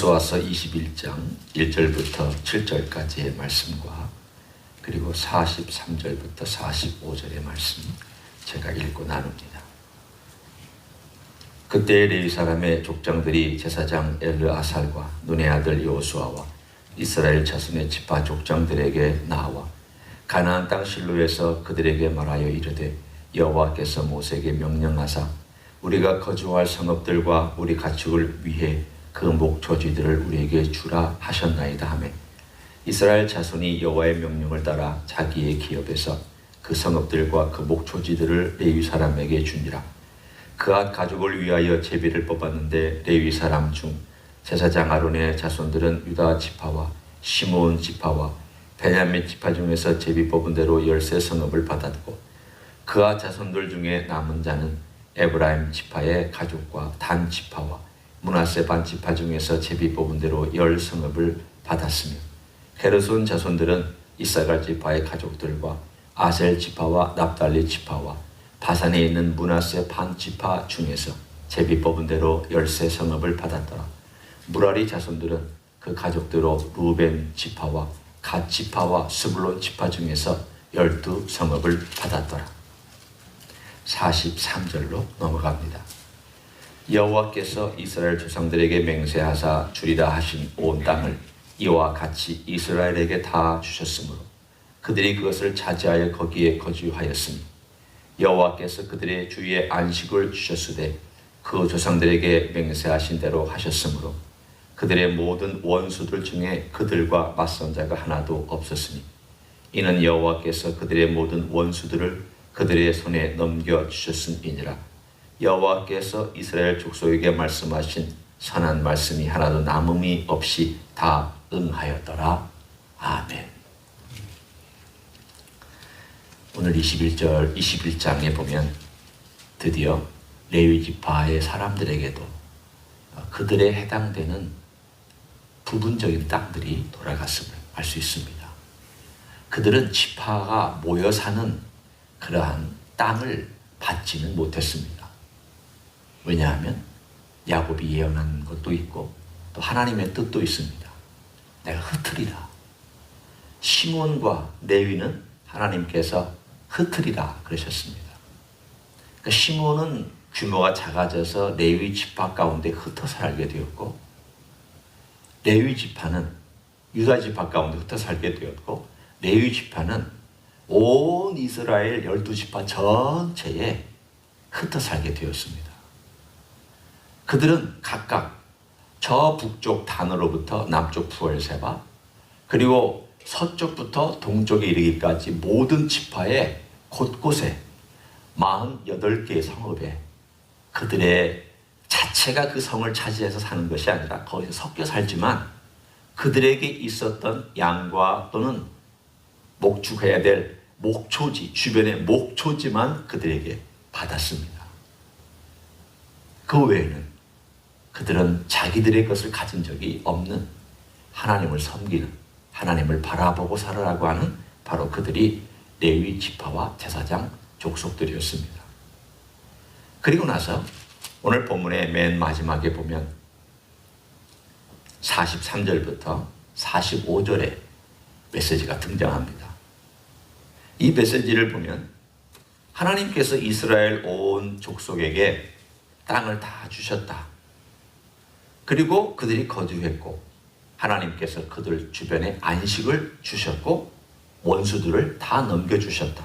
여호수아서 21장 1절부터 7절까지의 말씀과 그리고 43절부터 45절의 말씀 제가 읽고 나눕니다. 그때 레위 사람의 족장들이 제사장 엘르아살과 눈의 아들 여호수아와 이스라엘 자손의 지파 족장들에게 나와 가나안 땅 실로에서 그들에게 말하여 이르되 여호와께서 모세에게 명령하사 우리가 거주할 성읍들과 우리 가축을 위해 그 목초지들을 우리에게 주라 하셨나이다 하며 이스라엘 자손이 여호와의 명령을 따라 자기의 기업에서 그 성읍들과 그 목초지들을 레위 사람에게 주니라. 그앗 가족을 위하여 제비를 뽑았는데 레위 사람 중 제사장 아론의 자손들은 유다 지파와 시므온 지파와 베냐민 지파 중에서 제비 뽑은 대로 13성읍을 받았고 그앗 자손들 중에 남은 자는 에브라임 지파의 가족과 단 지파와 므낫세 반 지파 중에서 제비 뽑은 대로 10성읍을 받았으며 게르손 자손들은 이사갈 지파의 가족들과 아셀 지파와 납달리 지파와 바산에 있는 므낫세 반 지파 중에서 제비 뽑은 대로 13성읍을 받았더라. 무라리 자손들은 그 가족대로 루벤 지파와 갓 지파와 스불론 지파 중에서 12성읍을 받았더라. 43절로 넘어갑니다. 여호와께서 이스라엘 조상들에게 맹세하사 주리라 하신 온 땅을 이와 같이 이스라엘에게 다 주셨으므로 그들이 그것을 차지하여 거기에 거주하였으니 여호와께서 그들의 주위에 안식을 주셨으되 그 조상들에게 맹세하신 대로 하셨으므로 그들의 모든 원수들 중에 그들과 맞선 자가 하나도 없었으니 이는 여호와께서 그들의 모든 원수들을 그들의 손에 넘겨주셨음이니라. 여호와께서 이스라엘 족속에게 말씀하신 선한 말씀이 하나도 남음이 없이 다 응하였더라. 아멘. 오늘 21장에 보면 드디어 레위 지파의 사람들에게도 그들에 해당되는 부분적인 땅들이 돌아갔음을 알 수 있습니다. 그들은 지파가 모여 사는 그러한 땅을 받지는 못했습니다. 왜냐하면 야곱이 예언한 것도 있고 또 하나님의 뜻도 있습니다. 내가 흩으리라. 시몬과 레위는 하나님께서 흩으리라 그러셨습니다. 그러니까 시몬은 규모가 작아져서 레위 지파 가운데 흩어 살게 되었고 레위 지파는 유다 지파 가운데 흩어 살게 되었고 레위 지파는 온 이스라엘 12지파 전체에 흩어 살게 되었습니다. 그들은 각각 저 북쪽 단으로부터 남쪽 부엘세바 그리고 서쪽부터 동쪽에 이르기까지 모든 지파의 곳곳에 48개의 성읍에 그들의 자체가 그 성을 차지해서 사는 것이 아니라 거기서 섞여 살지만 그들에게 있었던 양과 또는 목축해야 될 목초지, 주변의 목초지만 그들에게 받았습니다. 그 외에는 그들은 자기들의 것을 가진 적이 없는 하나님을 섬기는 하나님을 바라보고 살아라고 하는 바로 그들이 레위 지파와 제사장 족속들이었습니다. 그리고 나서 오늘 본문의 맨 마지막에 보면 43절부터 45절에 메시지가 등장합니다. 이 메시지를 보면 하나님께서 이스라엘 온 족속에게 땅을 다 주셨다. 그리고 그들이 거주했고 하나님께서 그들 주변에 안식을 주셨고 원수들을 다 넘겨주셨다.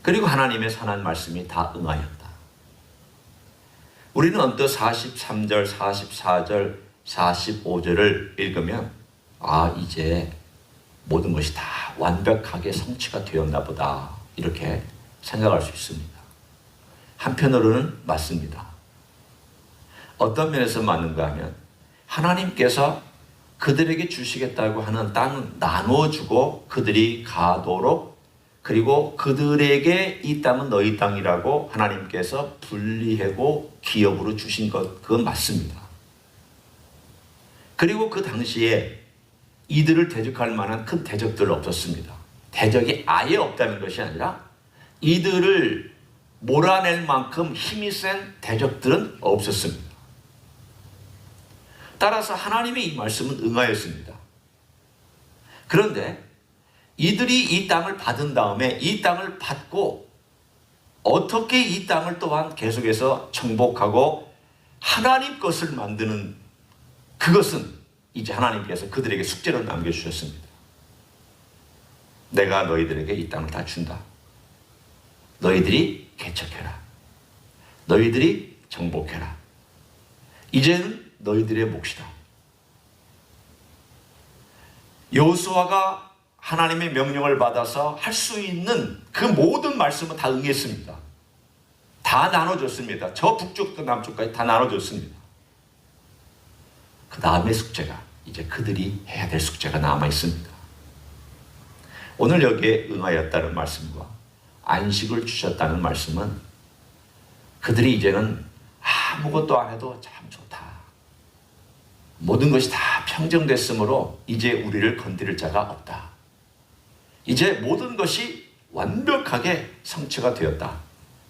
그리고 하나님의 선한 말씀이 다 응하였다. 우리는 언뜻 43절, 44절, 45절을 읽으면 이제 모든 것이 다 완벽하게 성취가 되었나 보다 이렇게 생각할 수 있습니다. 한편으로는 맞습니다. 어떤 면에서 맞는가 하면 하나님께서 그들에게 주시겠다고 하는 땅을 나누어주고 그들이 가도록 그리고 그들에게 이 땅은 너희 땅이라고 하나님께서 분리하고 기업으로 주신 것 그건 맞습니다. 그리고 그 당시에 이들을 대적할 만한 큰 대적들 없었습니다. 대적이 아예 없다는 것이 아니라 이들을 몰아낼 만큼 힘이 센 대적들은 없었습니다. 따라서 하나님의 이 말씀은 응하였습니다. 그런데 이들이 이 땅을 받은 다음에 이 땅을 받고 어떻게 이 땅을 또한 계속해서 정복하고 하나님 것을 만드는 그것은 이제 하나님께서 그들에게 숙제로 남겨주셨습니다. 내가 너희들에게 이 땅을 다 준다. 너희들이 개척해라. 너희들이 정복해라. 이제는 너희들의 몫이다. 여호수아가 하나님의 명령을 받아서 할 수 있는 그 모든 말씀은 다 응했습니다. 다 나눠줬습니다. 저 북쪽부터 남쪽까지 다 나눠줬습니다. 그 다음의 숙제가 이제 그들이 해야 될 숙제가 남아 있습니다. 오늘 여기에 응하였다는 말씀과 안식을 주셨다는 말씀은 그들이 이제는 아무것도 안 해도 참 좋다. 모든 것이 다 평정됐으므로 이제 우리를 건드릴 자가 없다. 이제 모든 것이 완벽하게 성취가 되었다.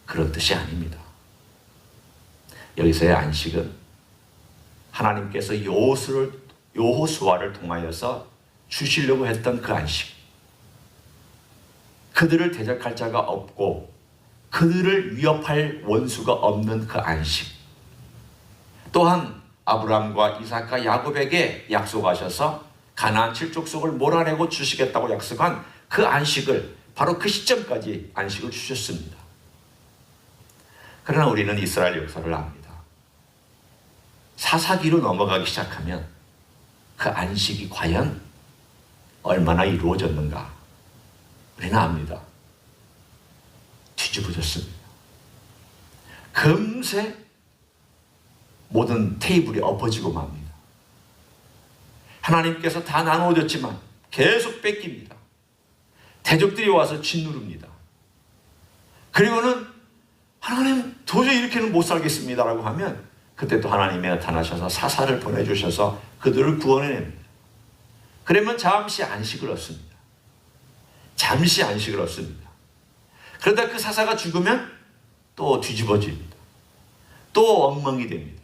그런 뜻이 아닙니다. 여기서의 안식은 하나님께서 여호수아를 통하여서 주시려고 했던 그 안식. 그들을 대적할 자가 없고 그들을 위협할 원수가 없는 그 안식. 또한 아브라함과 이삭과 야곱에게 약속하셔서 가나안 7족속을 몰아내고 주시겠다고 약속한 그 안식을 바로 그 시점까지 안식을 주셨습니다. 그러나 우리는 이스라엘 역사를 압니다. 사사기로 넘어가기 시작하면 그 안식이 과연 얼마나 이루어졌는가 우리는 압니다. 뒤집어졌습니다. 금세 모든 테이블이 엎어지고 맙니다. 하나님께서 다 나누어졌지만 계속 뺏깁니다. 대적들이 와서 짓누릅니다. 그리고는 하나님 도저히 이렇게는 못 살겠습니다 라고 하면 그때 또 하나님이 나타나셔서 사사를 보내주셔서 그들을 구원해냅니다. 그러면 잠시 안식을 얻습니다. 잠시 안식을 얻습니다. 그러다 그 사사가 죽으면 또 뒤집어집니다. 또 엉망이 됩니다.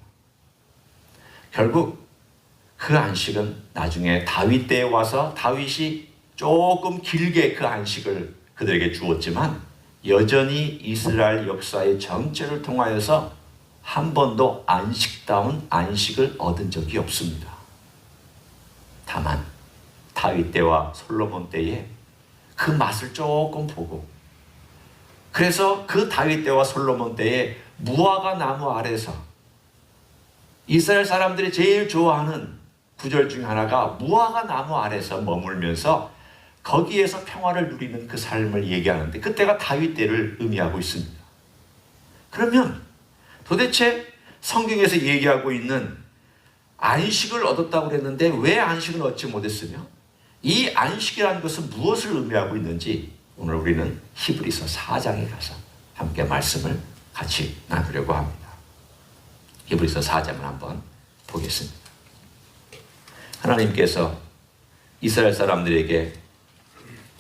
결국 그 안식은 나중에 다윗 때에 와서 다윗이 조금 길게 그 안식을 그들에게 주었지만 여전히 이스라엘 역사의 전체를 통하여서 한 번도 안식다운 안식을 얻은 적이 없습니다. 다만 다윗 때와 솔로몬 때에 그 맛을 조금 보고 그래서 그 다윗 때와 솔로몬 때에 무화과 나무 아래서 이스라엘 사람들이 제일 좋아하는 구절 중 하나가 무화과 나무 아래서 머물면서 거기에서 평화를 누리는 그 삶을 얘기하는데 그때가 다윗 때를 의미하고 있습니다. 그러면 도대체 성경에서 얘기하고 있는 안식을 얻었다고 그랬는데 왜 안식을 얻지 못했으며 이 안식이라는 것은 무엇을 의미하고 있는지 오늘 우리는 히브리서 4장에 가서 함께 말씀을 같이 나누려고 합니다. 히브리서 4장을 한번 보겠습니다. 하나님께서 이스라엘 사람들에게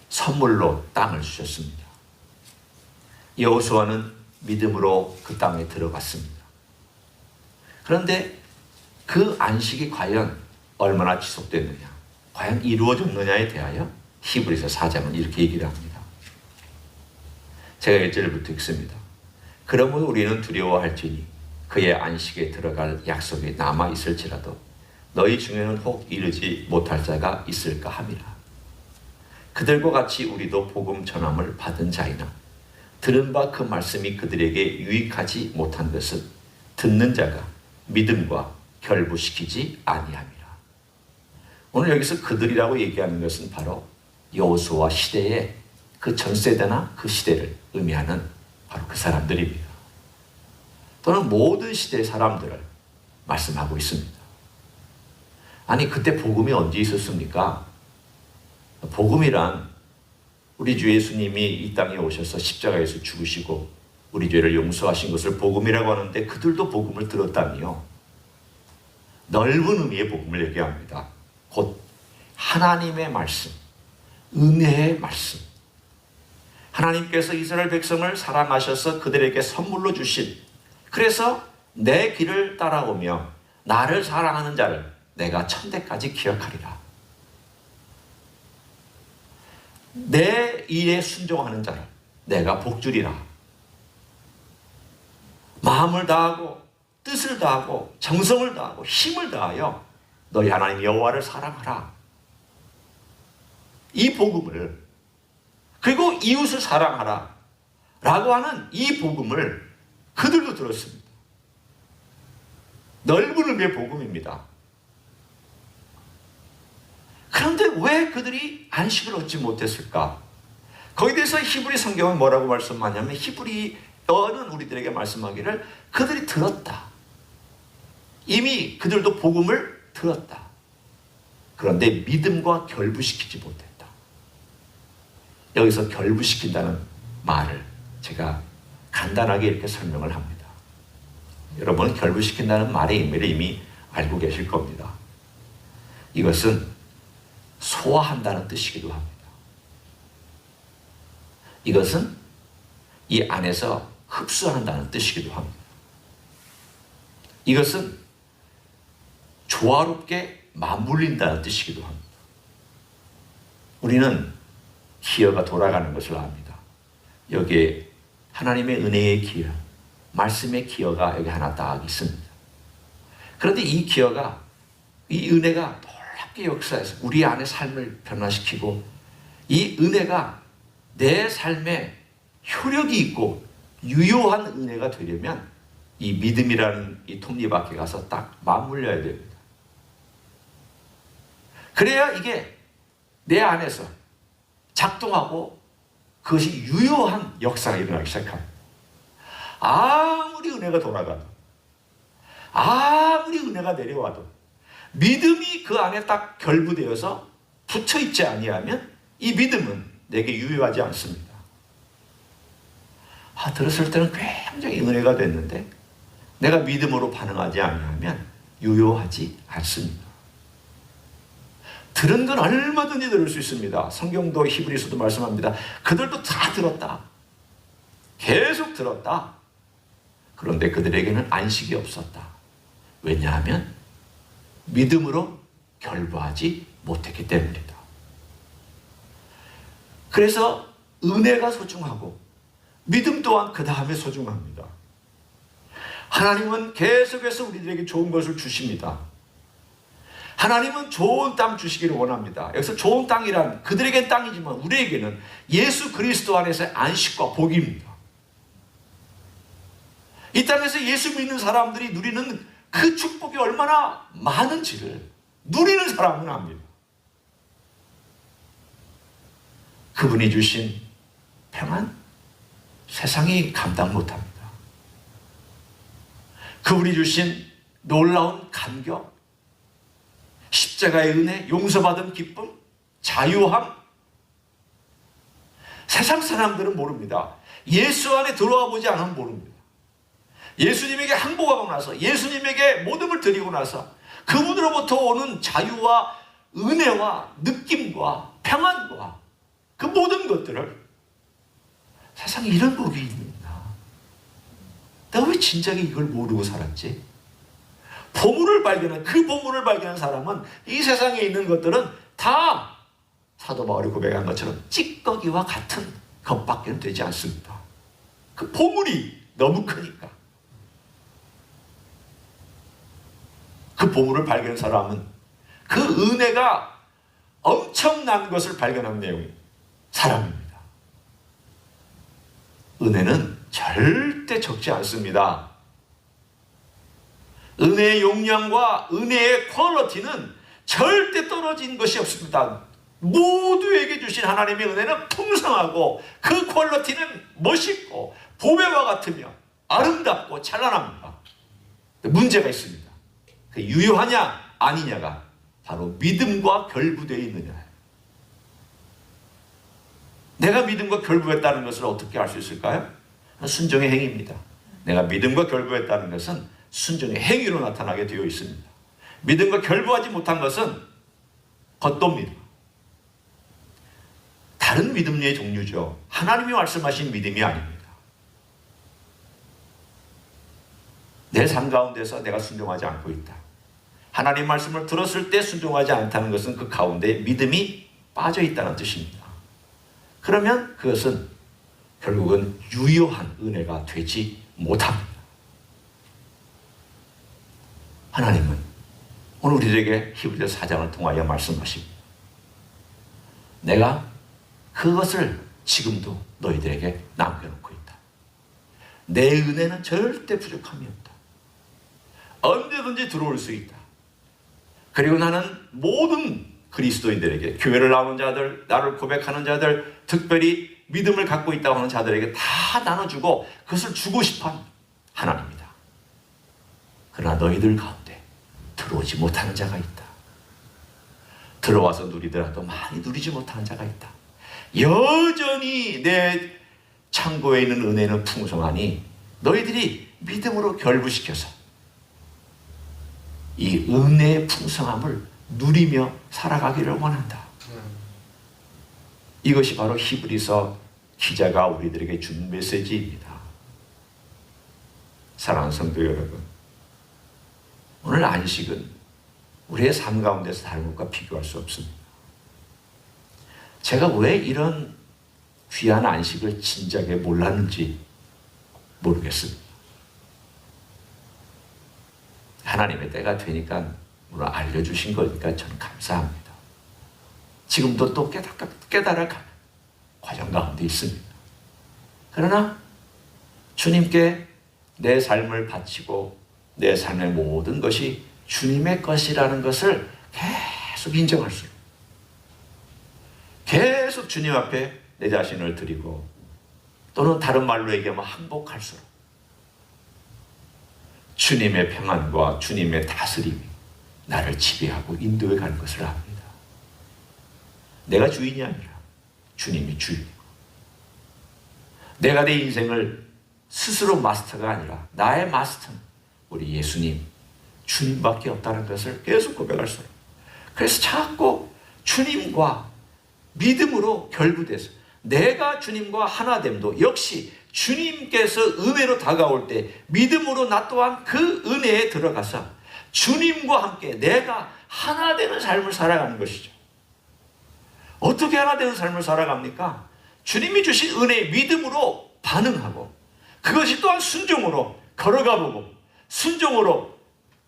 선물로 땅을 주셨습니다. 여호수아는 믿음으로 그 땅에 들어갔습니다. 그런데 그 안식이 과연 얼마나 지속됐느냐, 과연 이루어졌느냐에 대하여 히브리서 4장은 이렇게 얘기를 합니다. 제가 1절부터 읽습니다. 그러므로 우리는 두려워할지니 그의 안식에 들어갈 약속이 남아있을지라도 너희 중에는 혹 이르지 못할 자가 있을까 함이라. 그들과 같이 우리도 복음 전함을 받은 자이나 들은 바 그 말씀이 그들에게 유익하지 못한 것은 듣는 자가 믿음과 결부시키지 아니함이라. 오늘 여기서 그들이라고 얘기하는 것은 바로 여호수아 시대의 그 전 세대나 그 시대를 의미하는 바로 그 사람들입니다. 또는 모든 시대의 사람들을 말씀하고 있습니다. 아니 그때 복음이 언제 있었습니까? 복음이란 우리 주 예수님이 이 땅에 오셔서 십자가에서 죽으시고 우리 죄를 용서하신 것을 복음이라고 하는데 그들도 복음을 들었다니요. 넓은 의미의 복음을 얘기합니다. 곧 하나님의 말씀, 은혜의 말씀. 하나님께서 이스라엘 백성을 사랑하셔서 그들에게 선물로 주신, 그래서 내 길을 따라오며 나를 사랑하는 자를 내가 천대까지 기억하리라. 내 일에 순종하는 자를 내가 복주리라. 마음을 다하고 뜻을 다하고 정성을 다하고 힘을 다하여 너희 하나님 여호와를 사랑하라. 이 복음을, 그리고 이웃을 사랑하라 라고 하는 이 복음을 그들도 들었습니다. 넓은 의미의 복음입니다. 그런데 왜 그들이 안식을 얻지 못했을까? 거기에 대해서 히브리 성경은 뭐라고 말씀하냐면, 히브리어는 우리들에게 말씀하기를 그들이 들었다. 이미 그들도 복음을 들었다. 그런데 믿음과 결부시키지 못했다. 여기서 결부시킨다는 말을 제가 간단하게 이렇게 설명을 합니다. 여러분은 결부시킨다는 말의 의미를 이미 알고 계실 겁니다. 이것은 소화한다는 뜻이기도 합니다. 이것은 이 안에서 흡수한다는 뜻이기도 합니다. 이것은 조화롭게 맞물린다는 뜻이기도 합니다. 우리는 기어가 돌아가는 것을 압니다. 여기에 하나님의 은혜의 기어, 말씀의 기어가 여기 하나 딱 있습니다. 그런데 이 기어가, 이 은혜가 놀랍게 역사해서 우리 안의 삶을 변화시키고, 이 은혜가 내 삶에 효력이 있고 유효한 은혜가 되려면 이 믿음이라는 이 톱니바퀴에 가서 딱 맞물려야 됩니다. 그래야 이게 내 안에서 작동하고 그것이 유효한 역사가 일어나기 시작합니다. 아무리 은혜가 돌아가도, 아무리 은혜가 내려와도 믿음이 그 안에 딱 결부되어서 붙여있지 아니하면 이 믿음은 내게 유효하지 않습니다. 들었을 때는 굉장히 은혜가 됐는데 내가 믿음으로 반응하지 아니하면 유효하지 않습니다. 들은 건 얼마든지 들을 수 있습니다. 성경도 히브리서도 말씀합니다. 그들도 다 들었다. 계속 들었다. 그런데 그들에게는 안식이 없었다. 왜냐하면 믿음으로 결부하지 못했기 때문이다. 그래서 은혜가 소중하고 믿음 또한 그 다음에 소중합니다. 하나님은 계속해서 우리들에게 좋은 것을 주십니다. 하나님은 좋은 땅 주시기를 원합니다. 여기서 좋은 땅이란 그들에겐 땅이지만 우리에게는 예수 그리스도 안에서의 안식과 복입니다. 이 땅에서 예수 믿는 사람들이 누리는 그 축복이 얼마나 많은지를 누리는 사람은 압니다. 그분이 주신 평안, 세상이 감당 못합니다. 그분이 주신 놀라운 감격, 십자가의 은혜, 용서받은 기쁨, 자유함, 세상 사람들은 모릅니다. 예수 안에 들어와 보지 않으면 모릅니다. 예수님에게 항복하고 나서, 예수님에게 모든 드리고 나서 그분으로부터 오는 자유와 은혜와 느낌과 평안과 그 모든 것들을, 세상에 이런 복이 있나? 내가 왜 진작에 이걸 모르고 살았지? 보물을 발견한, 그 보물을 발견한 사람은 이 세상에 있는 것들은 다 사도 바울이 고백한 것처럼 찌꺼기와 같은 것밖에 되지 않습니다. 그 보물이 너무 크니까. 그 보물을 발견한 사람은 그 은혜가 엄청난 것을 발견한 내용이 사람입니다. 은혜는 절대 적지 않습니다. 은혜의 용량과 은혜의 퀄리티는 절대 떨어진 것이 없습니다. 모두에게 주신 하나님의 은혜는 풍성하고 그 퀄리티는 멋있고 보배와 같으며 아름답고 찬란합니다. 문제가 있습니다. 그 유효하냐 아니냐가 바로 믿음과 결부되어 있느냐. 내가 믿음과 결부했다는 것을 어떻게 알 수 있을까요? 순종의 행위입니다. 내가 믿음과 결부했다는 것은 순종의 행위로 나타나게 되어 있습니다. 믿음과 결부하지 못한 것은 겉도입니다. 다른 믿음의 종류죠. 하나님이 말씀하신 믿음이 아닙니다. 내 삶 가운데서 내가 순종하지 않고 있다. 하나님 말씀을 들었을 때 순종하지 않다는 것은 그 가운데 믿음이 빠져 있다는 뜻입니다. 그러면 그것은 결국은 유효한 은혜가 되지 못합니다. 하나님은 오늘 우리에게 히브리서 4장을 통하여 말씀하십니다. 내가 그것을 지금도 너희들에게 남겨놓고 있다. 내 은혜는 절대 부족함이 없다. 언제든지 들어올 수 있다. 그리고 나는 모든 그리스도인들에게, 교회를 나오는 자들, 나를 고백하는 자들, 특별히 믿음을 갖고 있다고 하는 자들에게 다 나눠주고 그것을 주고 싶은 하나님이다. 그러나 너희들 가운데 들어오지 못하는 자가 있다. 들어와서 누리더라도 많이 누리지 못하는 자가 있다. 여전히 내 창고에 있는 은혜는 풍성하니 너희들이 믿음으로 결부시켜서 이 은혜의 풍성함을 누리며 살아가기를 원한다. 이것이 바로 히브리서 기자가 우리들에게 준 메시지입니다. 사랑하는 성도 여러분, 오늘 안식은 우리의 삶 가운데서 다른 것과 비교할 수 없습니다. 제가 왜 이런 귀한 안식을 진작에 몰랐는지 모르겠습니다. 하나님의 때가 되니까 물론 알려주신 거니까 저는 감사합니다. 지금도 또 깨달아가는 과정 가운데 있습니다. 그러나 주님께 내 삶을 바치고 내 삶의 모든 것이 주님의 것이라는 것을 계속 인정할수록, 계속 주님 앞에 내 자신을 드리고, 또는 다른 말로 얘기하면 항복할수록 주님의 평안과 주님의 다스림이 나를 지배하고 인도해 가는 것을 압니다. 내가 주인이 아니라 주님이 주인이고, 내가 내 인생을 스스로 마스터가 아니라 나의 마스터는 우리 예수님, 주님밖에 없다는 것을 계속 고백할수록, 그래서 자꾸 주님과 믿음으로 결부돼서 내가 주님과 하나됨도 역시 주님께서 은혜로 다가올 때 믿음으로 나 또한 그 은혜에 들어가서 주님과 함께 내가 하나 되는 삶을 살아가는 것이죠. 어떻게 하나 되는 삶을 살아갑니까? 주님이 주신 은혜에 믿음으로 반응하고, 그것이 또한 순종으로 걸어가보고, 순종으로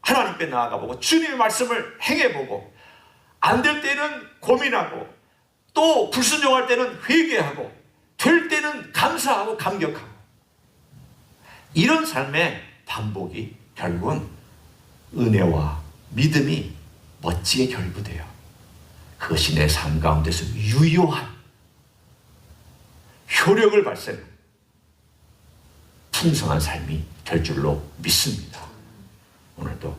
하나님께 나아가보고, 주님의 말씀을 행해보고, 안 될 때는 고민하고, 또 불순종할 때는 회개하고, 될 때는 감사하고 감격하고, 이런 삶의 반복이 결국은 은혜와 믿음이 멋지게 결부돼요. 그것이 내 삶 가운데서 유효한 효력을 발생하는 풍성한 삶이 될 줄로 믿습니다. 오늘도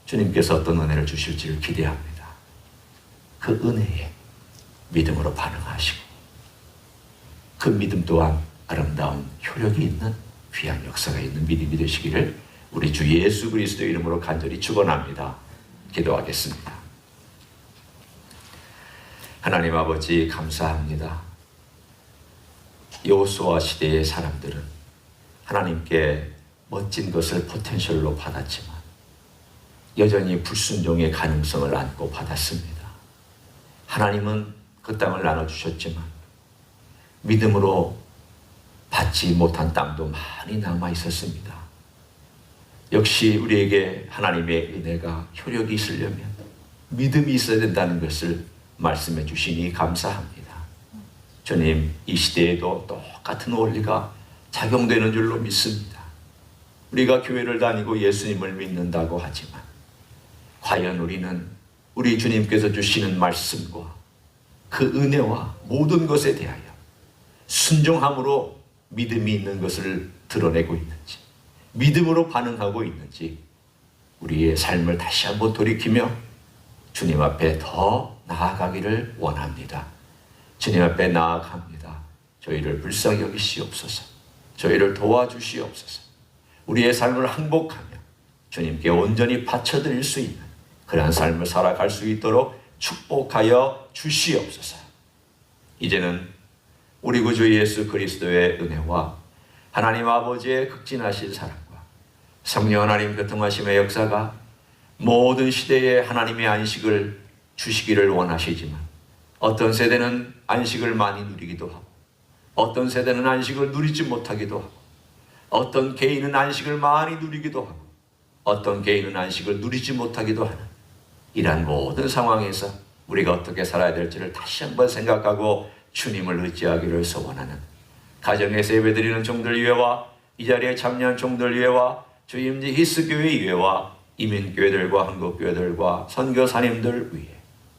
주님께서 어떤 은혜를 주실지를 기대합니다. 그 은혜에 믿음으로 반응하시고, 그 믿음 또한 아름다운 효력이 있는 귀한 역사가 있는 믿음이 되시기를 우리 주 예수 그리스도의 이름으로 간절히 축원합니다. 기도하겠습니다. 하나님 아버지, 감사합니다. 여호수아 시대의 사람들은 하나님께 멋진 것을 포텐셜로 받았지만 여전히 불순종의 가능성을 안고 받았습니다. 하나님은 그 땅을 나눠주셨지만 믿음으로 받지 못한 땅도 많이 남아 있었습니다. 역시 우리에게 하나님의 은혜가 효력이 있으려면 믿음이 있어야 된다는 것을 말씀해 주시니 감사합니다. 주님, 이 시대에도 똑같은 원리가 작용되는 줄로 믿습니다. 우리가 교회를 다니고 예수님을 믿는다고 하지만 과연 우리는 우리 주님께서 주시는 말씀과 그 은혜와 모든 것에 대하여 순종함으로 믿음이 있는 것을 드러내고 있는지, 믿음으로 반응하고 있는지 우리의 삶을 다시 한번 돌이키며 주님 앞에 더 나아가기를 원합니다. 주님 앞에 나아갑니다. 저희를 불쌍히 여기시옵소서. 저희를 도와주시옵소서. 우리의 삶을 항복하며 주님께 온전히 바쳐드릴 수 있는 그러한 삶을 살아갈 수 있도록 축복하여 주시옵소서. 이제는 우리 구주 예수 그리스도의 은혜와 하나님 아버지의 극진하신 사랑과 성령 하나님 교통하심의 역사가 모든 시대에 하나님의 안식을 주시기를 원하시지만 어떤 세대는 안식을 많이 누리기도 하고 어떤 세대는 안식을 누리지 못하기도 하고 어떤 개인은 안식을 많이 누리기도 하고 어떤 개인은 안식을 누리지 못하기도 하는 이러한 모든 상황에서 우리가 어떻게 살아야 될지를 다시 한번 생각하고 주님을 의지하기를 소원하는 가정에서 예배드리는 종들 위에와 이 자리에 참여한 종들 위에와 주임지 히스교회 위에와 이민교회들과 한국교회들과 선교사님들 위에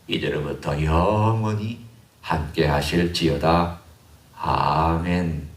이제부터 영원히 함께 하실지어다. 아멘.